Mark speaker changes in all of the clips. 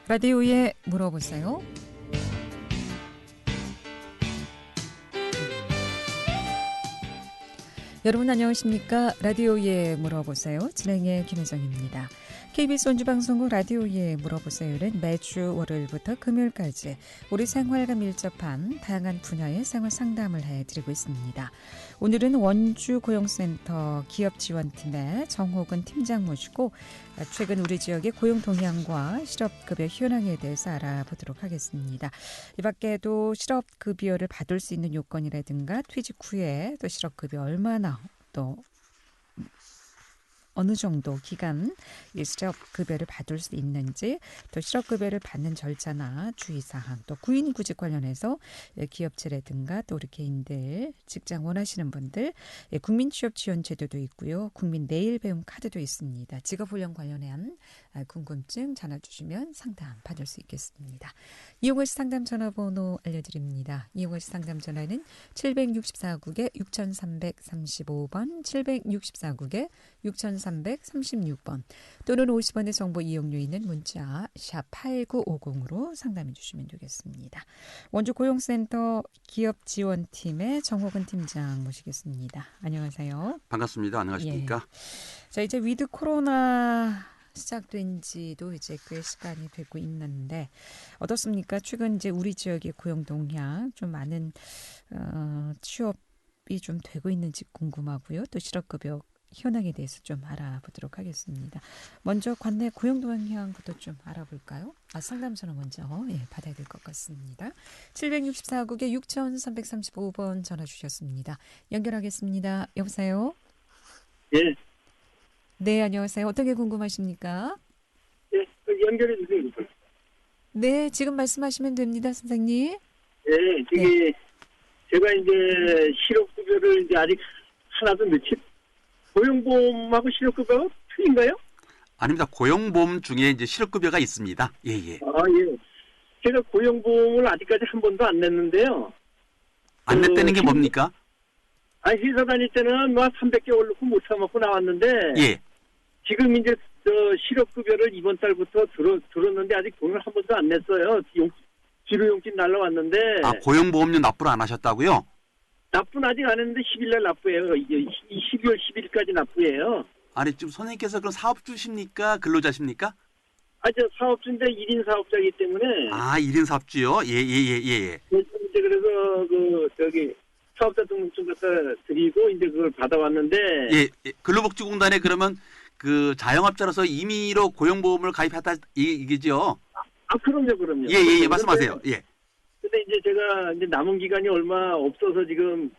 Speaker 1: 라디오에 물어보세요. 여러분 안녕하십니까? 라디오에 물어보세요. 진행의 김혜정입니다. KBS 원주방송국 라디오에 물어보세요는 매주 월요일부터 금요일까지 우리 생활과 밀접한 다양한 분야의 생활 상담을 해드리고 있습니다. 오늘은 원주 고용센터 기업지원팀의 정호근 팀장 모시고 최근 우리 지역의 고용 동향과 실업급여 현황에 대해서 알아보도록 하겠습니다. 이 밖에도 실업급여를 받을 수 있는 요건이라든가 퇴직 후에 또 실업급여 얼마나 또 어느 정도 기간 실업급여를 받을 수 있는지, 또 실업급여를 받는 절차나 주의사항, 또 구인구직 관련해서 기업체라든가 또 우리 개인들, 직장 원하시는 분들, 국민취업지원제도도 있고요. 국민내일배움 카드도 있습니다. 직업훈련 관련한 궁금증 전화 주시면 상담 받을 수 있겠습니다. 이용하시 상담 전화번호 알려드립니다. 이용하시 상담 전화는 764국에 6335번, 764국에 6336번 또는 50원의 정보 이용료 있는 문자 샵 8950으로 상담해 주시면 되겠습니다. 원주 고용센터 기업지원팀의 정호근 팀장 모시겠습니다. 안녕하세요.
Speaker 2: 반갑습니다. 안녕하십니까?
Speaker 1: 예. 자, 이제 위드 코로나 시작된 지도 이제 꽤 시간이 되고 있는데 어떻습니까? 최근 이제 우리 지역의 고용 동향 좀 많은 취업이 좀 되고 있는지 궁금하고요. 또 실업급여 현황에 대해서 좀 알아보도록 하겠습니다. 먼저 관내 고용 동향부터 좀 알아볼까요? 상담 전화 먼저 받아야 될 것 같습니다. 764국에 6335번 전화 주셨습니다. 연결하겠습니다. 여보세요?
Speaker 3: 예.
Speaker 1: 네, 안녕하세요. 어떤 게 궁금하십니까?
Speaker 3: 예, 연결해 주세요.
Speaker 1: 네, 지금 말씀하시면 됩니다, 선생님.
Speaker 3: 예, 저기, 제가 이제 실업급여를 이제 아직 하나도 고용보험하고 실업급여가 틀린가요?
Speaker 2: 아닙니다. 고용보험 중에 이제 실업급여가 있습니다. 예.
Speaker 3: 예. 제가 고용보험을 아직까지 한 번도 안 냈는데요.
Speaker 2: 안 냈다는 게 뭡니까?
Speaker 3: 회사 다닐 때는 300개월 넣고 못 참았고 나왔는데,
Speaker 2: 예.
Speaker 3: 지금 이제 실업급여를 이번 달부터 들었는데 아직 돈을 한 번도 안 냈어요. 지루용진 날라왔는데.
Speaker 2: 고용보험료 납부를 안 하셨다고요?
Speaker 3: 납부는 아직 안 했는데 10일 날 납부해요. 이제 12월 10일까지 납부해요.
Speaker 2: 아니, 지금 선생님께서 그럼 사업주십니까? 근로자십니까?
Speaker 3: 저 사업주인데 1인 사업자이기 때문에.
Speaker 2: 1인 사업주요? 예.
Speaker 3: 그래서 사업자 등록증 갖다 드리고 이제 그걸 받아왔는데.
Speaker 2: 예. 근로복지공단에 그러면 그 자영업자로서 임의로 고용보험을 가입했다 이게죠?
Speaker 3: 그럼요.
Speaker 2: 예. 말씀하세요. 예.
Speaker 3: 근데 이제 제가 이제 남은 기간이 얼마 없어서 지금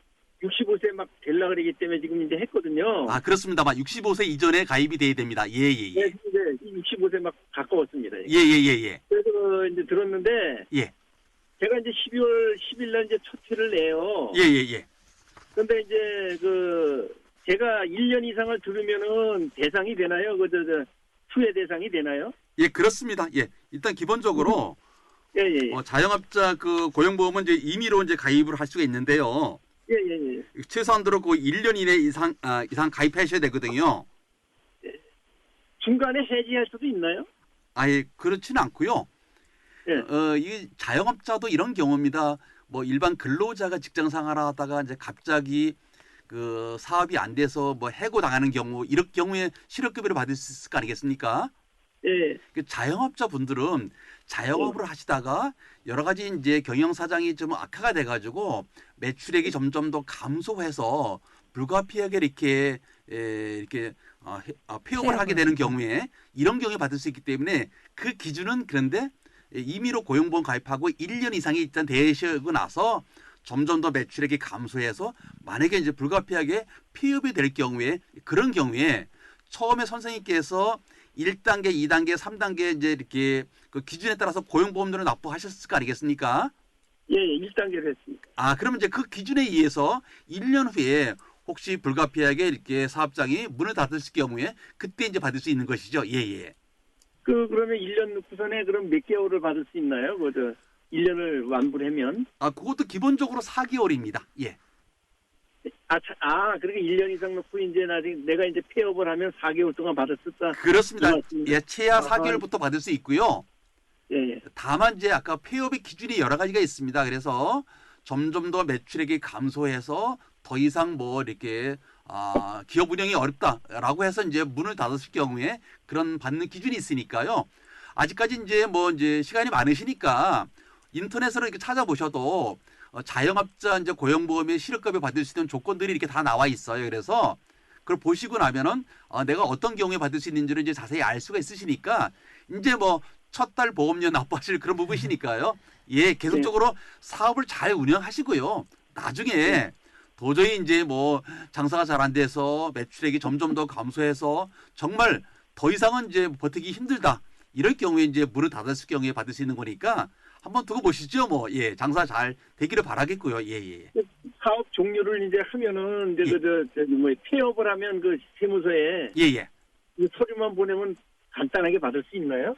Speaker 3: 65세 막 되려고 그러기 때문에 지금 이제 했거든요.
Speaker 2: 그렇습니다만 65세 이전에 가입이 돼야 됩니다. 예.
Speaker 3: 네, 이제 65세 막 가까웠습니다.
Speaker 2: 예.
Speaker 3: 그래서 이제 들었는데.
Speaker 2: 예.
Speaker 3: 제가 이제 12월 10일 날 이제 첫 회를 내요.
Speaker 2: 예.
Speaker 3: 근데 이제 제가 1년 이상을 들으면은 대상이 되나요? 수혜 대상이 되나요?
Speaker 2: 예, 그렇습니다. 예. 일단 기본적으로
Speaker 3: 예.
Speaker 2: 자영업자 그 고용보험은 이제 임의로 이제 가입을 할 수가 있는데요.
Speaker 3: 예.
Speaker 2: 최소한도로 그 1년 이내 이상 가입하셔야 되거든요.
Speaker 3: 중간에 해지할 수도 있나요?
Speaker 2: 그렇지는 않고요.
Speaker 3: 예.
Speaker 2: 이 자영업자도 이런 경우입니다. 뭐 일반 근로자가 직장 생활을 하다가 이제 갑자기 그 사업이 안 돼서 뭐 해고 당하는 경우, 이럴 경우에 실업급여를 받을 수 있을 거 아니겠습니까?
Speaker 3: 예.
Speaker 2: 그 자영업자 분들은 자영업을 하시다가 여러 가지 이제 경영 사정이 좀 악화가 돼가지고 매출액이 점점 더 감소해서 불가피하게 이렇게 폐업을 하게 되는 경우에 이런 경우에 받을 수 있기 때문에 그 기준은 그런데 임의로 고용보험 가입하고 1년 이상이 일단 되시고 나서 점점 더 매출액이 감소해서 만약에 이제 불가피하게 폐업이 될 경우에 그런 경우에 처음에 선생님께서 1단계, 2단계, 3단계 이제 이렇게 그 기준에 따라서 고용보험료를 납부하셨을 거 아니겠습니까?
Speaker 3: 예, 1단계를 했습니다.
Speaker 2: 그러면 이제 그 기준에 의해서 1년 후에 혹시 불가피하게 이렇게 사업장이 문을 닫을 경우에 그때 이제 받을 수 있는 것이죠. 예.
Speaker 3: 그러면 1년 넣고선에 그럼 몇 개월을 받을 수 있나요? 1년을 완불하면?
Speaker 2: 그것도 기본적으로 4개월입니다. 예.
Speaker 3: 그러니까 1년 이상 넣고 이제 내가 이제 폐업을 하면 4개월 동안 받을 수 있다.
Speaker 2: 그렇습니다. 예, 최하 4개월부터 받을 수 있고요.
Speaker 3: 예, 예.
Speaker 2: 다만 이제 아까 폐업의 기준이 여러 가지가 있습니다. 그래서 점점 더 매출액이 감소해서 더 이상 뭐 이렇게 기업 운영이 어렵다라고 해서 이제 문을 닫았을 경우에 그런 받는 기준이 있으니까요. 아직까지 이제 뭐 이제 시간이 많으시니까 인터넷으로 이렇게 찾아보셔도 자영업자 이제 고용보험의 실업급여 받을 수 있는 조건들이 이렇게 다 나와 있어요. 그래서 그걸 보시고 나면은 내가 어떤 경우에 받을 수 있는지를 이제 자세히 알 수가 있으시니까 이제 뭐 첫 달 보험료 납부하실 그런 부분이시니까요. 예, 계속적으로 사업을 잘 운영하시고요. 나중에 도저히 이제 뭐 장사가 잘 안 돼서 매출액이 점점 더 감소해서 정말 더 이상은 이제 버티기 힘들다. 이럴 경우에 이제 문을 닫았을 경우에 받을 수 있는 거니까 한번 두고 보시죠. 뭐 예, 장사 잘 되기를 바라겠고요. 예, 예.
Speaker 3: 사업 종료를 이제 하면은 이제
Speaker 2: 예.
Speaker 3: 뭐 폐업을 하면 그 세무서에
Speaker 2: 예, 예.
Speaker 3: 이 서류만 보내면 간단하게 받을 수 있나요?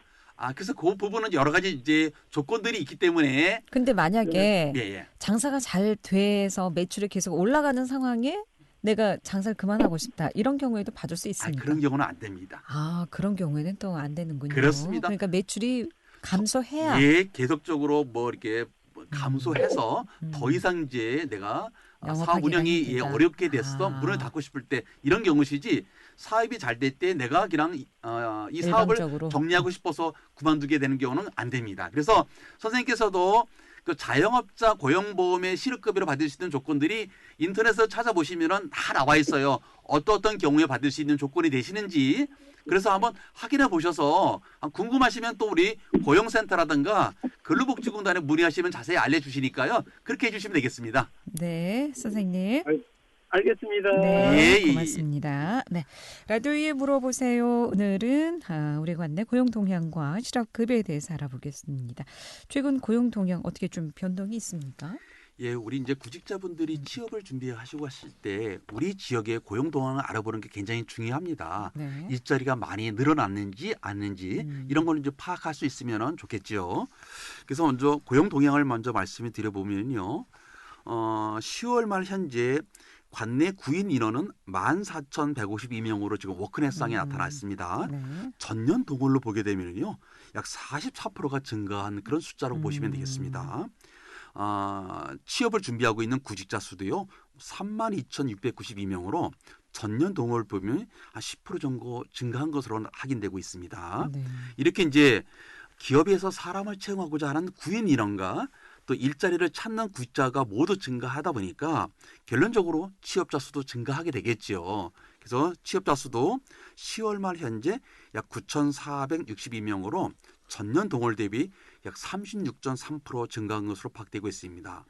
Speaker 2: 그래서 그 부분은 여러 가지 이제 조건들이 있기 때문에
Speaker 1: 근데 만약에
Speaker 2: 예, 예.
Speaker 1: 장사가 잘 돼서 매출이 계속 올라가는 상황에 내가 장사를 그만하고 싶다. 이런 경우에도 받을 수 있습니까?
Speaker 2: 그런 경우는 안 됩니다.
Speaker 1: 그런 경우에는 또 안 되는군요.
Speaker 2: 그렇습니다.
Speaker 1: 그러니까 매출이 감소해야.
Speaker 2: 예, 계속적으로 뭐 이렇게 감소해서 더 이상 이제 내가 사업
Speaker 1: 영업하기가
Speaker 2: 운영이
Speaker 1: 힘들다.
Speaker 2: 어렵게 됐어 문을 닫고 싶을 때 이런 경우시지 사업이 잘 될 때 내가 그냥 이 사업을
Speaker 1: 일방적으로.
Speaker 2: 정리하고 싶어서 그만두게 되는 경우는 안 됩니다. 그래서 선생님께서도 그 자영업자 고용보험의 실업급여를 받을 수 있는 조건들이 인터넷에서 찾아보시면은 다 나와 있어요. 어떤 경우에 받을 수 있는 조건이 되시는지 그래서 한번 확인해 보셔서 궁금하시면 또 우리 고용센터라든가 근로복지공단에 문의하시면 자세히 알려주시니까요. 그렇게 해주시면 되겠습니다.
Speaker 1: 네, 선생님.
Speaker 3: 알겠습니다.
Speaker 1: 네,
Speaker 2: 예, 예.
Speaker 1: 고맙습니다. 네, 라디오에 물어보세요. 오늘은 우리 관내 고용동향과 실업급여에 대해서 알아보겠습니다. 최근 고용동향 어떻게 좀 변동이 있습니까?
Speaker 2: 예, 우리 이제 구직자분들이 취업을 준비하시고 하실 때 우리 지역의 고용 동향을 알아보는 게 굉장히 중요합니다.
Speaker 1: 네.
Speaker 2: 일자리가 많이 늘어났는지 않는지 이런 걸 이제 파악할 수 있으면 좋겠죠. 그래서 먼저 고용 동향을 먼저 말씀을 드려보면요. 10월 말 현재 관내 구인 인원은 14,152명으로 지금 워크넷상에 나타났습니다.
Speaker 1: 네.
Speaker 2: 전년 동월로 보게 되면요. 약 44%가 증가한 그런 숫자로 보시면 되겠습니다. 취업을 준비하고 있는 구직자 수도요. 32,692명으로 전년 동월 보면 한 10% 정도 증가한 것으로 확인되고 있습니다.
Speaker 1: 네.
Speaker 2: 이렇게 이제 기업에서 사람을 채용하고자 하는 구인 인원과 또 일자리를 찾는 구직자가 모두 증가하다 보니까 결론적으로 취업자 수도 증가하게 되겠지요. 그래서 취업자 수도 10월 말 현재 약 9,462명으로 전년 동월 대비 약 36.3% 증가한 것으로 파악되고 있습니다.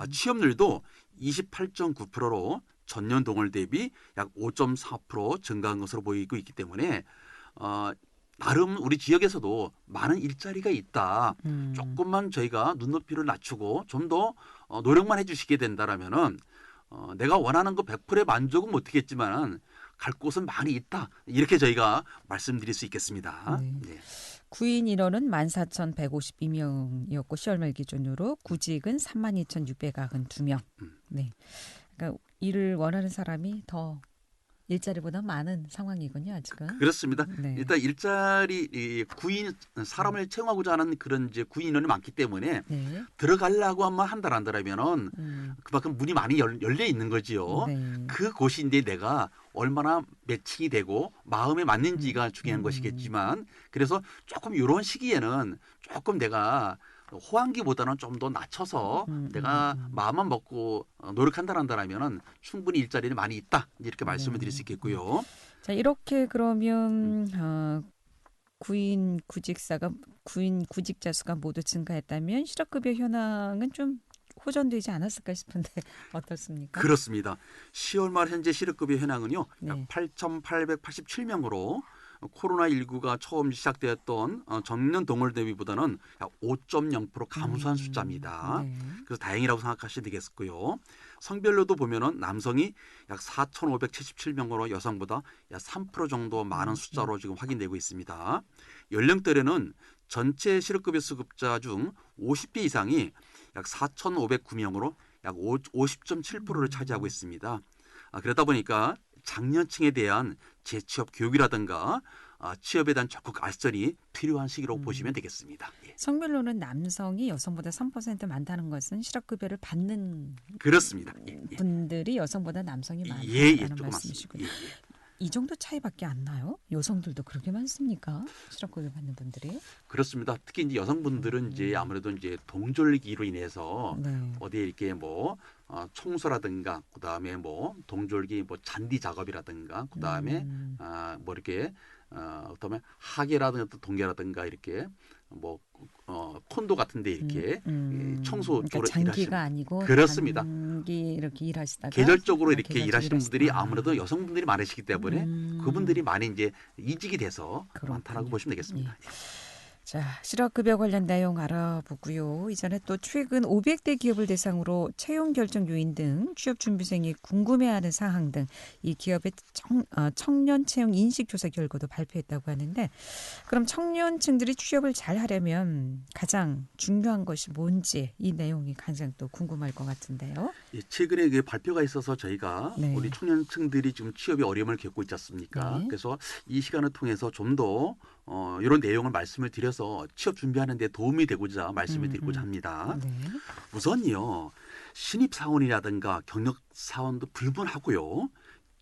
Speaker 2: 취업률도 28.9%로 전년 동월 대비 약 5.4% 증가한 것으로 보이고 있기 때문에 나름 우리 지역에서도 많은 일자리가 있다. 조금만 저희가 눈높이를 낮추고 좀 더 노력만 해주시게 된다라면은 내가 원하는 거 100%의 만족은 못하겠지만 갈 곳은 많이 있다. 이렇게 저희가 말씀드릴 수 있겠습니다.
Speaker 1: 네.
Speaker 2: 네.
Speaker 1: 구인 인원은 14,152명이었고 10월 말 기준으로 구직은 32,692명. 네. 그러니까 일을 원하는 사람이 더 일자리보다 많은 상황이군요, 아직은.
Speaker 2: 그렇습니다.
Speaker 1: 네.
Speaker 2: 일단 일자리 구인 사람을 채용하고자 하는 그런 이제 구인 인원이 많기 때문에
Speaker 1: 네.
Speaker 2: 들어가려고 한다면은 그만큼 문이 많이 열려 있는 거지요.
Speaker 1: 네.
Speaker 2: 그 곳인데 내가 얼마나 매칭이 되고 마음에 맞는지가 중요한 것이겠지만 그래서 조금 이런 시기에는 조금 내가 호황기보다는 좀 더 낮춰서 내가 마음만 먹고 노력한다면은 충분히 일자리는 많이 있다 이렇게 말씀을 드릴 수 있겠고요.
Speaker 1: 자, 이렇게 그러면 구인 구직자 수가 모두 증가했다면 실업급여 현황은 좀 호전되지 않았을까 싶은데 어떻습니까?
Speaker 2: 그렇습니다. 10월 말 현재 실업급여 현황은요.
Speaker 1: 네.
Speaker 2: 약 8,887명으로 코로나19가 처음 시작되었던 전년 동월 대비보다는 약 5.0% 감소한 숫자입니다.
Speaker 1: 네.
Speaker 2: 그래서 다행이라고 생각하시면 되겠고요. 성별로도 보면은 남성이 약 4,577명으로 여성보다 약 3% 정도 많은 숫자로 지금 확인되고 있습니다. 연령대로는 전체 실업급여 수급자 중 50대 이상이 약 4,509명으로 약 50.7%를 차지하고 있습니다. 그러다 보니까 장년층에 대한 재취업 교육이라든가 취업에 대한 적극 알선이 필요한 시기로 보시면 되겠습니다. 예.
Speaker 1: 성별로는 남성이 여성보다 3% 많다는 것은 실업급여를 받는
Speaker 2: 그렇습니다. 예, 예.
Speaker 1: 분들이 여성보다 남성이 많다는
Speaker 2: 예, 예, 조금
Speaker 1: 말씀이시군요.
Speaker 2: 많습니다. 예, 예.
Speaker 1: 이 정도 차이밖에 안 나요? 여성들도 그렇게 많습니까? 실업급여 받는 분들이?
Speaker 2: 그렇습니다. 특히 이제 여성분들은 이제 아무래도 이제 동절기로 인해서
Speaker 1: 네.
Speaker 2: 어디에 이렇게 뭐 청소라든가 그다음에 뭐 동절기 뭐 잔디 작업이라든가 그다음에 뭐 이렇게 그다음에 하계라든가 또 동계라든가 이렇게 뭐 콘도 같은데 이렇게 청소
Speaker 1: 그러니까
Speaker 2: 쪽으로
Speaker 1: 장기가
Speaker 2: 일하시는
Speaker 1: 아니고
Speaker 2: 그렇습니다.
Speaker 1: 단기 이렇게 일하시다가
Speaker 2: 계절적으로 이렇게
Speaker 1: 계절적으로
Speaker 2: 일하시는 분들이
Speaker 1: 일하시다가.
Speaker 2: 아무래도 여성분들이 많으시기 때문에 그분들이 많이 이제 이직이 돼서
Speaker 1: 그렇군요.
Speaker 2: 많다라고 보시면 되겠습니다.
Speaker 1: 자, 실업급여 관련 내용 알아보고요. 이전에 또 최근 500대 기업을 대상으로 채용 결정 요인 등 취업 준비생이 궁금해하는 사항 등 이 기업의 청년 채용 인식 조사 결과도 발표했다고 하는데, 그럼 청년층들이 취업을 잘 하려면 가장 중요한 것이 뭔지 이 내용이 가장 또 궁금할 것 같은데요.
Speaker 2: 예, 최근에 그 발표가 있어서 저희가
Speaker 1: 네.
Speaker 2: 우리 청년층들이 지금 취업에 어려움을 겪고 있지 않습니까?
Speaker 1: 네.
Speaker 2: 그래서 이 시간을 통해서 좀 더 이런 내용을 말씀을 드려서 취업 준비하는 데 도움이 되고자 말씀을 드리고자 합니다.
Speaker 1: 네.
Speaker 2: 우선요. 신입사원이라든가 경력사원도 불문하고요.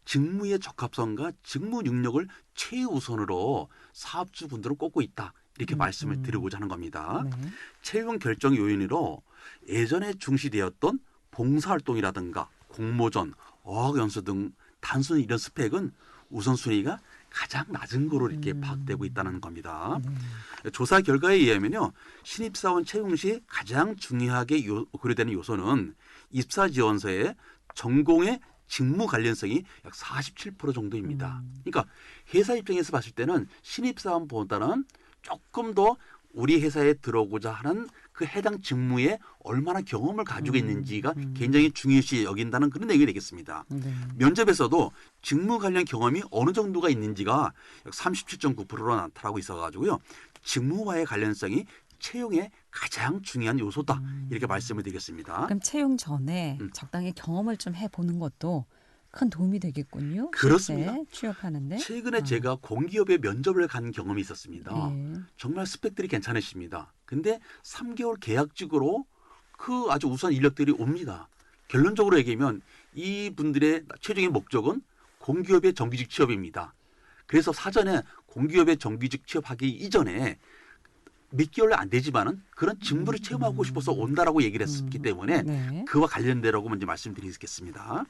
Speaker 2: 직무의 적합성과 직무 능력을 최우선으로 사업주분들은 꼽고 있다. 이렇게 말씀을 드리고자 하는 겁니다.
Speaker 1: 네.
Speaker 2: 채용 결정 요인으로 예전에 중시되었던 봉사활동이라든가 공모전, 어학연수 등 단순히 이런 스펙은 우선순위가 가장 낮은 거로 이렇게 파악되고 있다는 겁니다. 조사 결과에 의하면요. 신입사원 채용 시 가장 중요하게 고려되는 요소는 입사 지원서의 전공의 직무 관련성이 약 47% 정도입니다. 그러니까 회사 입장에서 봤을 때는 신입사원보다는 조금 더 우리 회사에 들어오고자 하는 그 해당 직무에 얼마나 경험을 가지고 있는지가 굉장히 중요시 여긴다는 그런 내용이 되겠습니다.
Speaker 1: 네.
Speaker 2: 면접에서도 직무 관련 경험이 어느 정도가 있는지가 약 37.9%로 나타나고 있어가지고요. 직무와의 관련성이 채용의 가장 중요한 요소다. 이렇게 말씀을 드리겠습니다.
Speaker 1: 그럼 채용 전에 적당히 경험을 좀 해보는 것도 큰 도움이 되겠군요.
Speaker 2: 그렇습니다.
Speaker 1: 실제 취업하는데.
Speaker 2: 최근에 제가 공기업에 면접을 간 경험이 있었습니다.
Speaker 1: 예.
Speaker 2: 정말 스펙들이 괜찮으십니다. 근데 3개월 계약직으로 그 아주 우수한 인력들이 옵니다. 결론적으로 얘기하면 이분들의 최종의 목적은 공기업의 정규직 취업입니다. 그래서 사전에 공기업의 정규직 취업하기 이전에 몇 개월 안 되지만은 그런 직무를 체험하고 싶어서 온다라고 얘기를 했기 때문에
Speaker 1: 네.
Speaker 2: 그와 관련되라고 먼저 말씀드리겠습니다.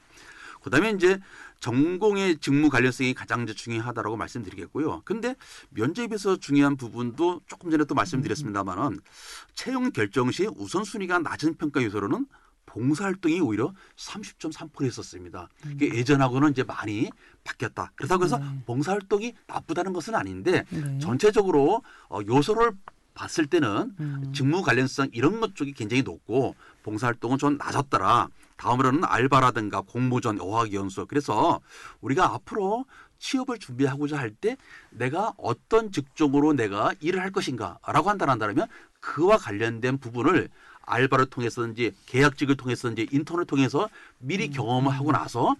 Speaker 2: 그다음에 이제 전공의 직무 관련성이 가장 이제 중요하다라고 말씀드리겠고요. 근데 면접에서 중요한 부분도 조금 전에 또 말씀드렸습니다만은 채용 결정 시 우선순위가 낮은 평가 요소로는 봉사활동이 오히려 30.3%였었습니다. 이게 예전하고는 이제 많이 바뀌었다. 그렇다고 해서 봉사활동이 나쁘다는 것은 아닌데
Speaker 1: 네.
Speaker 2: 전체적으로 요소를 봤을 때는 직무 관련성 이런 것 쪽이 굉장히 높고 봉사활동은 좀 낮았더라. 다음으로는 알바라든가 공모전, 어학연수. 그래서 우리가 앞으로 취업을 준비하고자 할 때 내가 어떤 직종으로 내가 일을 할 것인가라고 한다면 그와 관련된 부분을 알바를 통해서든지 계약직을 통해서든지 인턴을 통해서 미리 경험을 하고 나서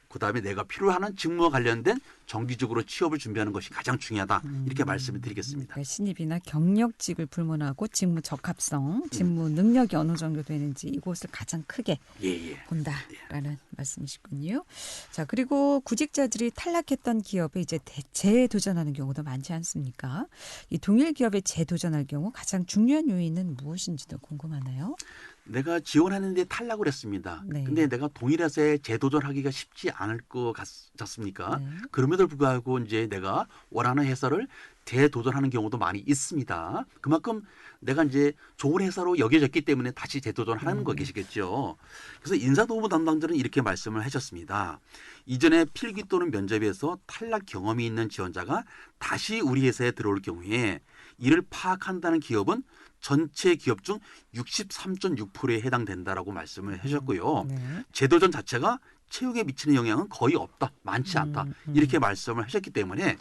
Speaker 2: 그다음에 내가 필요한 직무와 관련된 정기적으로 취업을 준비하는 것이 가장 중요하다. 이렇게 말씀을 드리겠습니다.
Speaker 1: 그러니까 신입이나 경력직을 불문하고 직무 적합성, 직무 능력이 어느 정도 되는지 이곳을 가장 크게
Speaker 2: 예.
Speaker 1: 본다라는 말씀이시군요. 자, 그리고 구직자들이 탈락했던 기업에 이제 재도전하는 경우도 많지 않습니까? 이 동일 기업에 재도전할 경우 가장 중요한 요인은 무엇인지도 궁금하네요.
Speaker 2: 내가 지원하는데 탈락을 했습니다.
Speaker 1: 네.
Speaker 2: 근데 내가 동일 회사에 재도전하기가 쉽지 않을 것 같습니까?
Speaker 1: 네.
Speaker 2: 그럼에도 불구하고 이제 내가 원하는 회사를 재도전하는 경우도 많이 있습니다. 그만큼 내가 이제 좋은 회사로 여겨졌기 때문에 다시 재도전하는 거 계시겠죠. 그래서 인사도우무 담당자는 이렇게 말씀을 하셨습니다. 이전에 필기 또는 면접에서 탈락 경험이 있는 지원자가 다시 우리 회사에 들어올 경우에 이를 파악한다는 기업은 전체 기업 중 63.6%에 해당된다라고 말씀을 하셨고요.
Speaker 1: 네.
Speaker 2: 재도전 자체가 채용에 미치는 영향은 거의 없다, 많지 않다 이렇게 말씀을 하셨기 때문에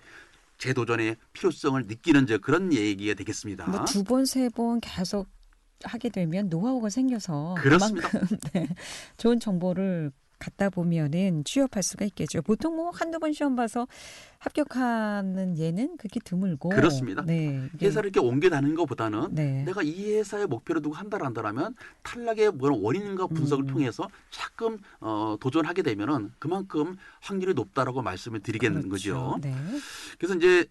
Speaker 2: 재도전의 필요성을 느끼는 그런 얘기가 되겠습니다.
Speaker 1: 뭐 두 번, 세 번 계속 하게 되면 노하우가 생겨서
Speaker 2: 그렇습니다.
Speaker 1: 그만큼 네, 좋은 정보를 갔다 보면은 취업할 수가 있겠죠. 보통 뭐 한두 번 시험 봐서 합격하는 예는 그렇게 드물고.
Speaker 2: 그렇습니다.
Speaker 1: 네. 이게,
Speaker 2: 회사를 이렇게 옮겨 다니는 것보다는
Speaker 1: 네.
Speaker 2: 내가 이 회사의 목표를 두고 한다면 탈락의 원인과 분석을 통해서 자꾸 도전하게 되면은 그만큼 확률이 높다라고 말씀을 드리겠는
Speaker 1: 그렇죠.
Speaker 2: 거죠.
Speaker 1: 네.
Speaker 2: 그래서 이제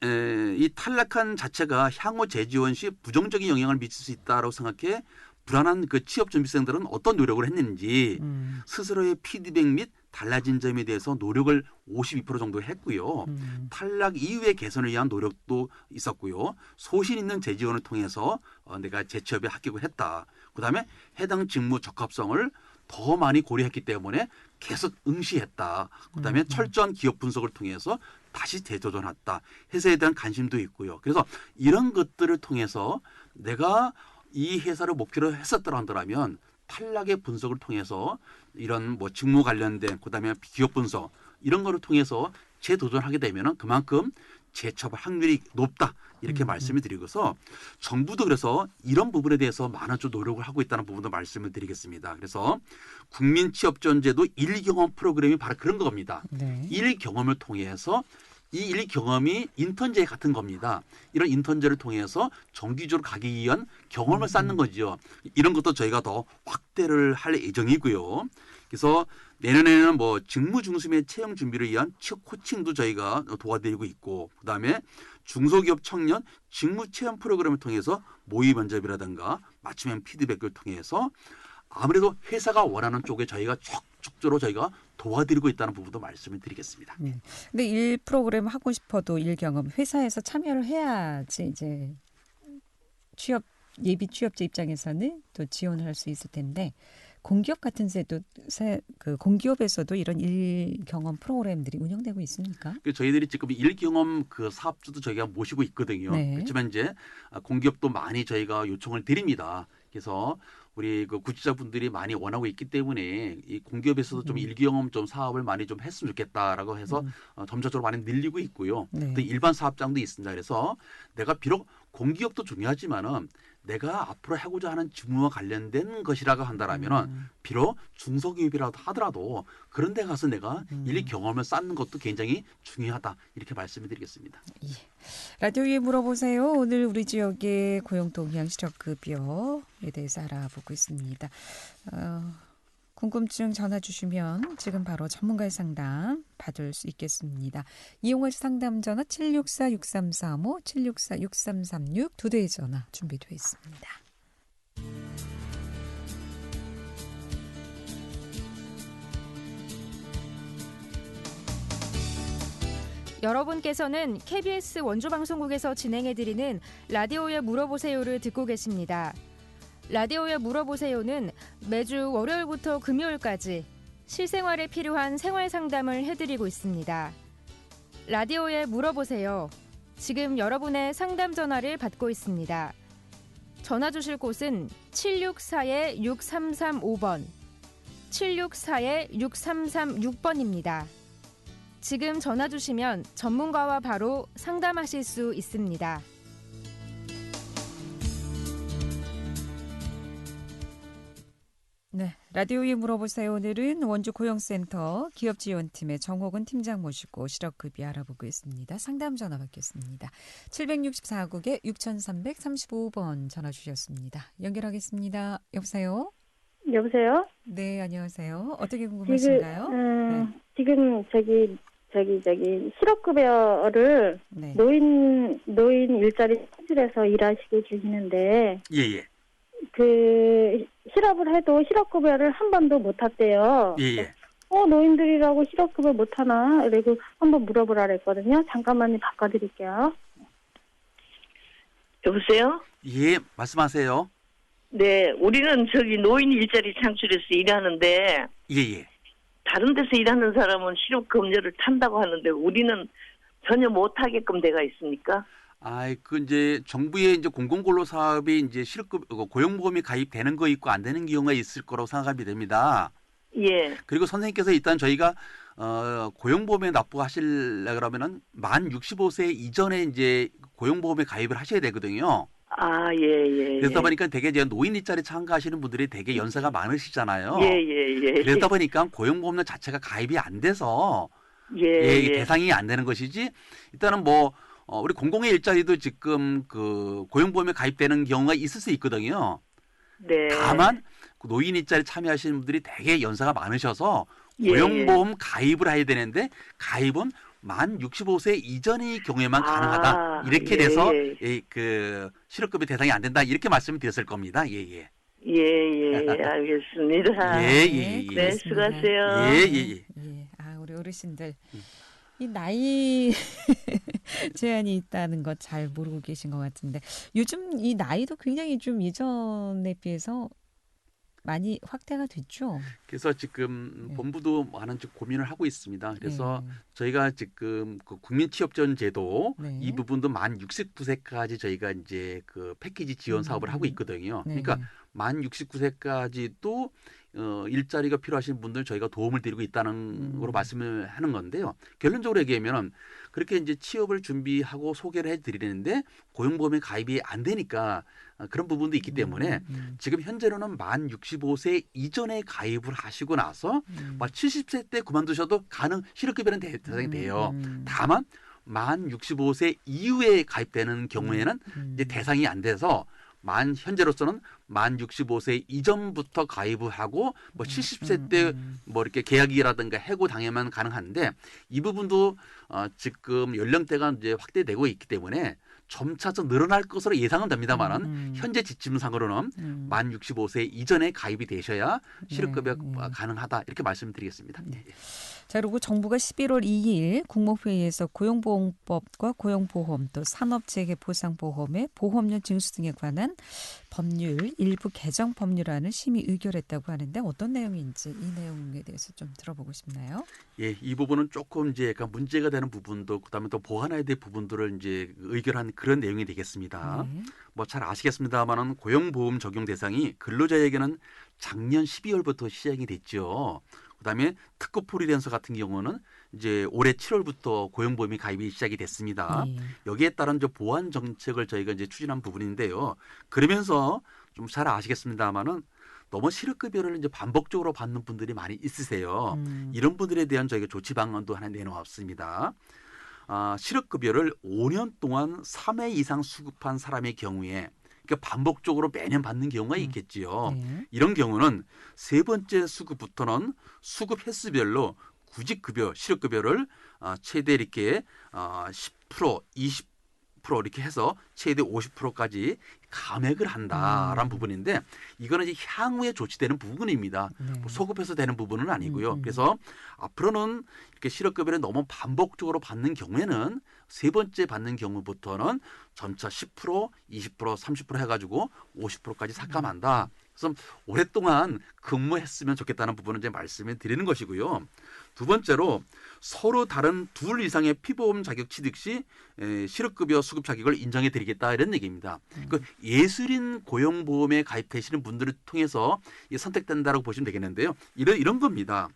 Speaker 2: 이 탈락한 자체가 향후 재지원 시 부정적인 영향을 미칠 수 있다라고 생각해 불안한 그 취업 준비생들은 어떤 노력을 했는지 스스로의 피드백 및 달라진 점에 대해서 노력을 52% 정도 했고요. 탈락 이후의 개선을 위한 노력도 있었고요. 소신 있는 재지원을 통해서 내가 재취업에 합격을 했다. 그다음에 해당 직무 적합성을 더 많이 고려했기 때문에 계속 응시했다. 그다음에 철저한 기업 분석을 통해서 다시 재도전했다. 회사에 대한 관심도 있고요. 그래서 이런 것들을 통해서 내가 이 회사를 목표로 했었더라 한다면 탈락의 분석을 통해서 이런 뭐 직무 관련된 그다음에 기업 분석 이런 거를 통해서 재도전하게 되면은 그만큼 재취업 확률이 높다 이렇게 말씀을 드리고서 정부도 그래서 이런 부분에 대해서 많은 좀 노력을 하고 있다는 부분도 말씀을 드리겠습니다. 그래서 국민취업지원제도 1경험 프로그램이 바로 그런 겁니다.
Speaker 1: 네.
Speaker 2: 1경험을 통해서 이 1경험이 인턴제 같은 겁니다. 이런 인턴제를 통해서 정기적으로 가기 위한 경험을 쌓는 거죠. 이런 것도 저희가 더 확대를 할 예정이고요. 그래서 내년에는 뭐 직무 중심의 채용 준비를 위한 취업 코칭도 저희가 도와드리고 있고 그다음에 중소기업 청년 직무 체험 프로그램을 통해서 모의 면접이라든가 맞춤형 피드백을 통해서 아무래도 회사가 원하는 쪽에 저희가 적극적으로 저희가 도와드리고 있다는 부분도 말씀을 드리겠습니다.
Speaker 1: 네. 근데 일 프로그램 하고 싶어도 일 경험 회사에서 참여를 해야지 이제 예비 취업자 입장에서는 또 지원을 할 수 있을 텐데 공기업 같은 그 공기업에서도 이런 일 경험 프로그램들이 운영되고 있습니까?
Speaker 2: 저희들이 지금 일 경험 그 사업주도 저희가 모시고 있거든요.
Speaker 1: 네.
Speaker 2: 그렇지만 이제 공기업도 많이 저희가 요청을 드립니다. 그래서 우리 그 구직자분들이 많이 원하고 있기 때문에 이 공기업에서도 좀 일경험 좀 사업을 많이 좀 했으면 좋겠다라고 해서 점차적으로 많이 늘리고 있고요.
Speaker 1: 네.
Speaker 2: 또 일반 사업장도 있습니다. 그래서 내가 비록 공기업도 중요하지만은 내가 앞으로 하고자 하는 직무와 관련된 것이라고 한다라면은 비록 중소기업이라도 하더라도 그런 데 가서 내가 일 경험을 쌓는 것도 굉장히 중요하다. 이렇게 말씀을 드리겠습니다.
Speaker 1: 예. 라디오 위에 물어보세요. 오늘 우리 지역의 고용 동향 실업급여에 대해서 알아보고 있습니다. 궁금증 전화 주시면 지금 바로 전문가의 상담 받을 수 있겠습니다. 이용할 상담 전화 764-6335, 764-6336 두 대의 전화 준비되어 있습니다.
Speaker 4: 여러분께서는 KBS 원주방송국에서 진행해드리는 라디오에 물어보세요를 듣고 계십니다. 라디오에 물어보세요는 매주 월요일부터 금요일까지 실생활에 필요한 생활 상담을 해드리고 있습니다. 라디오에 물어보세요. 지금 여러분의 상담 전화를 받고 있습니다. 전화 주실 곳은 764-6335번, 764-6336번입니다. 지금 전화 주시면 전문가와 바로 상담하실 수 있습니다.
Speaker 1: 네, 라디오에 물어보세요. 오늘은 원주 고용센터 기업지원팀의 정호근 팀장 모시고 실업급여 알아보고 있습니다. 상담 전화 받겠습니다. 764국에 6335번 전화 주셨습니다. 연결하겠습니다. 여보세요?
Speaker 5: 여보세요?
Speaker 1: 네, 안녕하세요. 어떻게 궁금하신가요?
Speaker 5: 지금 실업급여를
Speaker 1: 네.
Speaker 5: 노인 일자리 창출해서 일하시고 계시는데
Speaker 2: 예예.
Speaker 5: 그 실업을 해도 실업급여를 한 번도 못 탔대요.
Speaker 2: 예예.
Speaker 5: 노인들이라고 실업급여 못 하나? 그리고 한번 물어보라 그랬거든요. 잠깐만요, 바꿔드릴게요.
Speaker 6: 여보세요?
Speaker 2: 예, 말씀하세요.
Speaker 6: 네, 우리는 노인 일자리 창출해서 일하는데
Speaker 2: 예예.
Speaker 6: 다른 데서 일하는 사람은 실업급여를 탄다고 하는데 우리는 전혀 못 하게끔 돼가 있습니까?
Speaker 2: 이제 정부의 이제 공공근로 사업이 이제 고용보험이 가입되는 거 있고 안 되는 경우가 있을 거라고 생각하면 됩니다.
Speaker 6: 예.
Speaker 2: 그리고 선생님께서 일단 저희가 고용보험에 납부하시려 그러면은 만 65세 이전에 이제 고용보험에 가입을 하셔야 되거든요.
Speaker 6: 아, 예.
Speaker 2: 그러다 보니까 되게 이제 노인 일자리 참가하시는 분들이 되게 연세가 많으시잖아요.
Speaker 6: 예.
Speaker 2: 그러다 보니까 고용보험료 자체가 가입이 안 돼서
Speaker 6: 예.
Speaker 2: 대상이 안 되는 것이지. 일단은 뭐 우리 공공의 일자리도 지금 그 고용보험에 가입되는 경우가 있을 수 있거든요.
Speaker 6: 네.
Speaker 2: 다만 그 노인 일자리 참여하시는 분들이 되게 연세가 많으셔서
Speaker 6: 예.
Speaker 2: 고용보험 가입을 해야 되는데 가입은 만 65세 이전의 경우에만 가능하다. 이렇게 돼서 그 실업급여 대상이 안 된다. 이렇게 말씀을 드렸을 겁니다. 예.
Speaker 6: 알겠습니다.
Speaker 2: 예.
Speaker 6: 네, 수고하세요.
Speaker 2: 예.
Speaker 1: 아, 우리 어르신들 이 나이 제한이 있다는 것 잘 모르고 계신 것 같은데 요즘 이 나이도 굉장히 좀 예전에 비해서 많이 확대가 됐죠.
Speaker 2: 그래서 지금 본부도 많은 고민을 하고 있습니다. 그래서
Speaker 1: 네.
Speaker 2: 저희가 지금 그 국민취업지원 제도
Speaker 1: 네.
Speaker 2: 이 부분도 만 69세까지 저희가 이제 그 패키지 지원 사업을 하고 있거든요.
Speaker 1: 네.
Speaker 2: 그러니까 만 69세까지도 일자리가 필요하신 분들 저희가 도움을 드리고 있다는 거로 말씀을 하는 건데요. 결론적으로 얘기하면 그렇게 이제 취업을 준비하고 소개를 해드리는데 고용보험에 가입이 안 되니까 그런 부분도 있기 때문에 지금 현재로는 만 65세 이전에 가입을 하시고 나서 70세 때 그만두셔도 실업급여는 대상이 돼요. 다만 만 65세 이후에 가입되는 경우에는 이제 대상이 안 돼서 현재로서는 만 65세 이전부터 가입을 하고 뭐 70세 때 뭐 이렇게 계약이라든가 해고 당해만 가능한데 이 부분도 지금 연령대가 이제 확대되고 있기 때문에 점차적 늘어날 것으로 예상은 됩니다만은 현재 지침상으로는 만 65세 이전에 가입이 되셔야 실업급여 가능하다 이렇게 말씀드리겠습니다.
Speaker 1: 자, 그리고 정부가 11월 2일 국무회의에서 고용보험법과 고용보험 또 산업재해보상보험의 보험료 징수 등에 관한 법률 일부 개정 법률안을 심의 의결했다고 하는데 어떤 내용인지 이 내용에 대해서 좀 들어보고 싶나요?
Speaker 2: 예, 이 부분은 조금 이제 약간 문제가 되는 부분도 그다음에 또 보완해야 될 부분들을 이제 의결한 그런 내용이 되겠습니다. 뭐 잘 아시겠습니다만은 고용보험 적용 대상이 근로자에게는 작년 12월부터 시작이 됐죠. 그다음에 특급 프리랜서 같은 경우는 이제 올해 7월부터 고용보험이 가입이 시작이 됐습니다. 여기에 따른 보완 정책을 저희가 이제 추진한 부분인데요. 그러면서 좀 잘 아시겠습니다만은 너무 실업급여를 이제 반복적으로 받는 분들이 많이 있으세요. 이런 분들에 대한 저희가 조치 방안도 하나 내놓았습니다. 실업급여를 5년 동안 3회 이상 수급한 사람의 경우에 그러니까 반복적으로 매년 받는 경우가 있겠지요. 이런 경우는 세 번째 수급부터는 수급 횟수별로 구직급여, 실업급여를 최대 이렇게 10%, 20% 이렇게 해서 최대 50%까지 감액을 한다라는 부분인데 이거는 이제 향후에 조치되는 부분입니다. 뭐 소급해서 되는 부분은 아니고요. 그래서 앞으로는 이렇게 실업급여를 너무 반복적으로 받는 경우에는 세 번째 받는 경우부터는 점차 10%, 20%, 30% 해가지고 50%까지 삭감한다. 그래서 오랫동안 근무했으면 좋겠다는 부분은 이제 말씀을 드리는 것이고요. 두 번째로 서로 다른 둘 이상의 피보험 자격 취득 시 실업급여 수급 자격을 인정해 드리겠다 이런 얘기입니다. 그 예술인 고용보험에 가입하시는 분들을 통해서 선택된다고 보시면 되겠는데요. 이런 겁니다.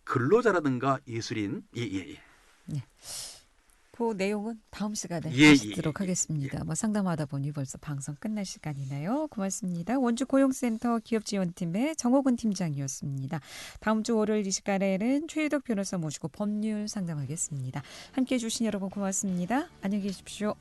Speaker 2: 근로자라든가 예술인 예.
Speaker 1: 그 내용은 다음 시간에 듣도록 하겠습니다. 뭐 상담하다 보니 벌써 방송 끝날 시간이네요. 고맙습니다. 원주 고용센터 기업지원팀의 정호근 팀장이었습니다. 다음 주 월요일 이 시간에는 최유덕 변호사 모시고 법률 상담하겠습니다. 함께해 주신 여러분 고맙습니다. 안녕히 계십시오.